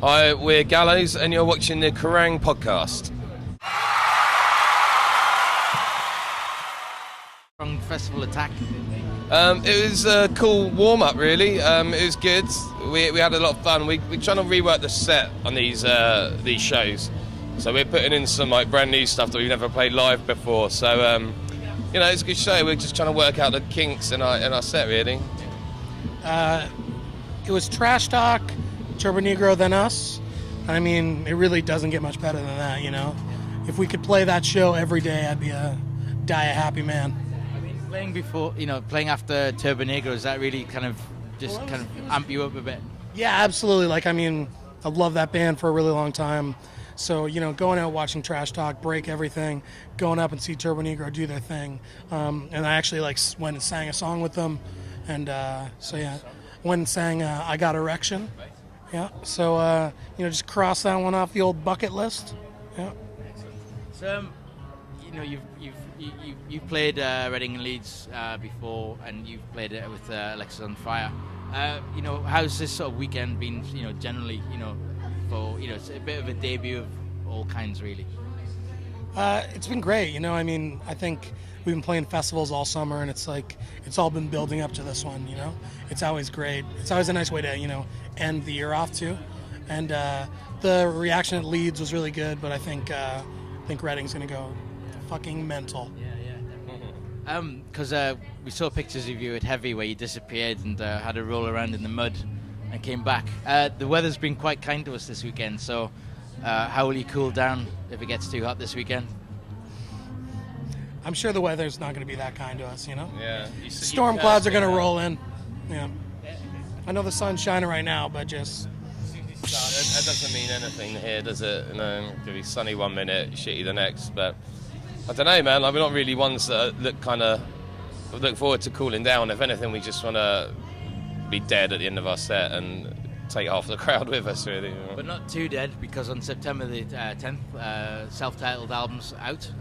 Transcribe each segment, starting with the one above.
Hi, we're Gallows, and you're watching the Kerrang podcast. From Festival Attack. It was a cool warm-up, really. It was good. We had a lot of fun. We're trying to rework the set on these shows. So we're putting in some brand new stuff that we've never played live before. So, it's a good show. We're just trying to work out the kinks in our set, really. It was Trash Talk, Turbo Negro, then us. I mean, it really doesn't get much better than that, If we could play that show every day, I'd be a happy man. I mean, playing after Turbo Negro, is that really kind of amp you up a bit? Yeah, absolutely. I love that band for a really long time. So, going out watching Trash Talk, break everything, going up and see Turbo Negro do their thing. And I actually went and sang a song with them. And went and sang I Got Erection. Yeah, so, just cross that one off the old bucket list. Yeah. So, you've played Reading and Leeds before, and you've played it with Alexis on Fire. How's this sort of weekend been, generally, for, it's a bit of a debut of all kinds, really? It's been great, I think we've been playing festivals all summer, and it's all been building up to this one, It's always great. It's always a nice way to, end the year off, too. And the reaction at Leeds was really good, but I think Reading's going to go fucking mental. Yeah, because we saw pictures of you at Heavy where you disappeared and had a roll around in the mud and came back. The weather's been quite kind to us this weekend, so how will you cool down if it gets too hot this weekend? I'm sure the weather's not going to be that kind to us, Yeah. Storm clouds are going to roll in. Yeah. I know the sun's shining right now, but just... That doesn't mean anything here, does it? It'll be sunny one minute, shitty the next. But I don't know, man. We're not really ones that look forward to cooling down. If anything, we just want to be dead at the end of our set and take half the crowd with us, really. But not too dead, because on September the 10th, self-titled album's out.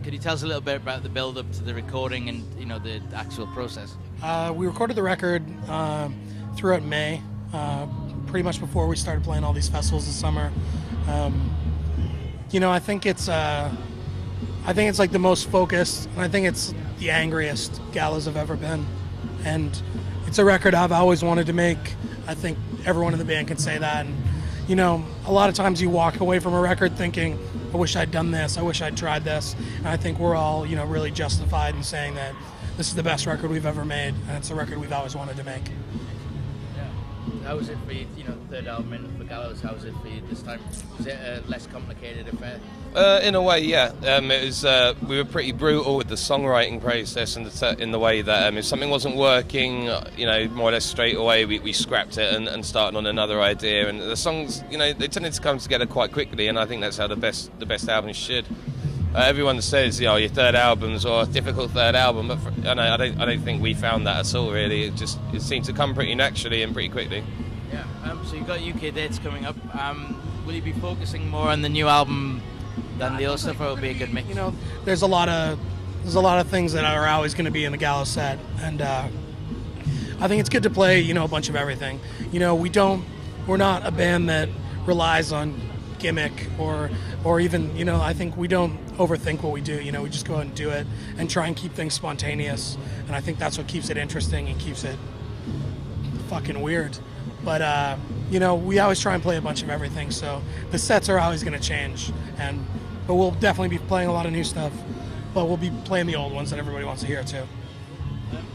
Could you tell us a little bit about the build-up to the recording and the actual process? We recorded the record throughout May, pretty much before we started playing all these festivals this summer. I think it's the most focused, and I think it's the angriest Gallows have ever been. And it's a record I've always wanted to make. I think everyone in the band can say that. And, a lot of times you walk away from a record thinking, I wish I'd done this, I wish I'd tried this. And I think we're all, really justified in saying that this is the best record we've ever made, and it's a record we've always wanted to make. Yeah. How was it for you, third album in for Gallows? How was it for you this time? Was it a less complicated affair? In a way, yeah. It was. We were pretty brutal with the songwriting process in the way that if something wasn't working, more or less straight away, we scrapped it and started on another idea. And the songs, they tended to come together quite quickly, and I think that's how the best albums should. Everyone says, your third album's or a difficult third album, but I don't think we found that at all. Really, it seemed to come pretty naturally and pretty quickly. Yeah. So you've got UK dates coming up. Will you be focusing more on the new album than the other stuff, or will it be a good mix? There's a lot of things that are always going to be in the Gallows set, and I think it's good to play, a bunch of everything. We're not a band that relies on gimmick or even, I think we don't overthink what we do. We just go out and do it and try and keep things spontaneous, and I think that's what keeps it interesting and keeps it fucking weird. But we always try and play a bunch of everything, so the sets are always going to change, but we'll definitely be playing a lot of new stuff, but we'll be playing the old ones that everybody wants to hear too.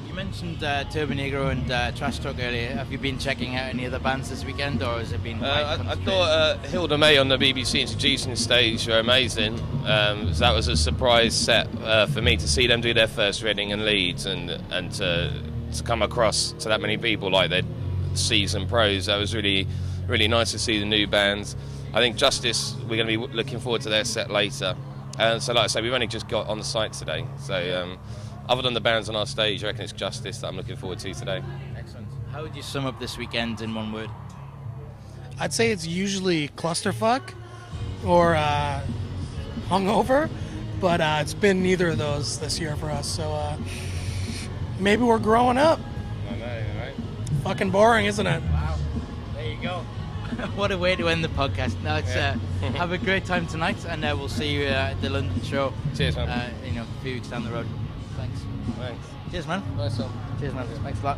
You mentioned Turbo Negro and Trash Talk earlier. Have you been checking out any other bands this weekend, or has it been I thought Hilda May on the BBC Introducing stage were amazing. So that was a surprise set for me to see them do their first Reading and Leeds, and to come across to that many people like they'd seasoned pros. That was really, really nice to see the new bands. I think Justice, we're going to be looking forward to their set later. So like I say, we've only just got on the site today. So other than the bands on our stage, I reckon it's Justice that I'm looking forward to today. Excellent. How would you sum up this weekend in one word? I'd say it's usually clusterfuck or hungover, but it's been neither of those this year for us. So maybe we're growing up. I know, right? Fucking boring, isn't it? Wow. There you go. What a way to end the podcast. No, it's have a great time tonight, and we'll see you at the London show. Cheers, man. A few weeks down the road. Thanks. Thanks. Cheers, man. Nice one. Cheers, man. Thanks a lot.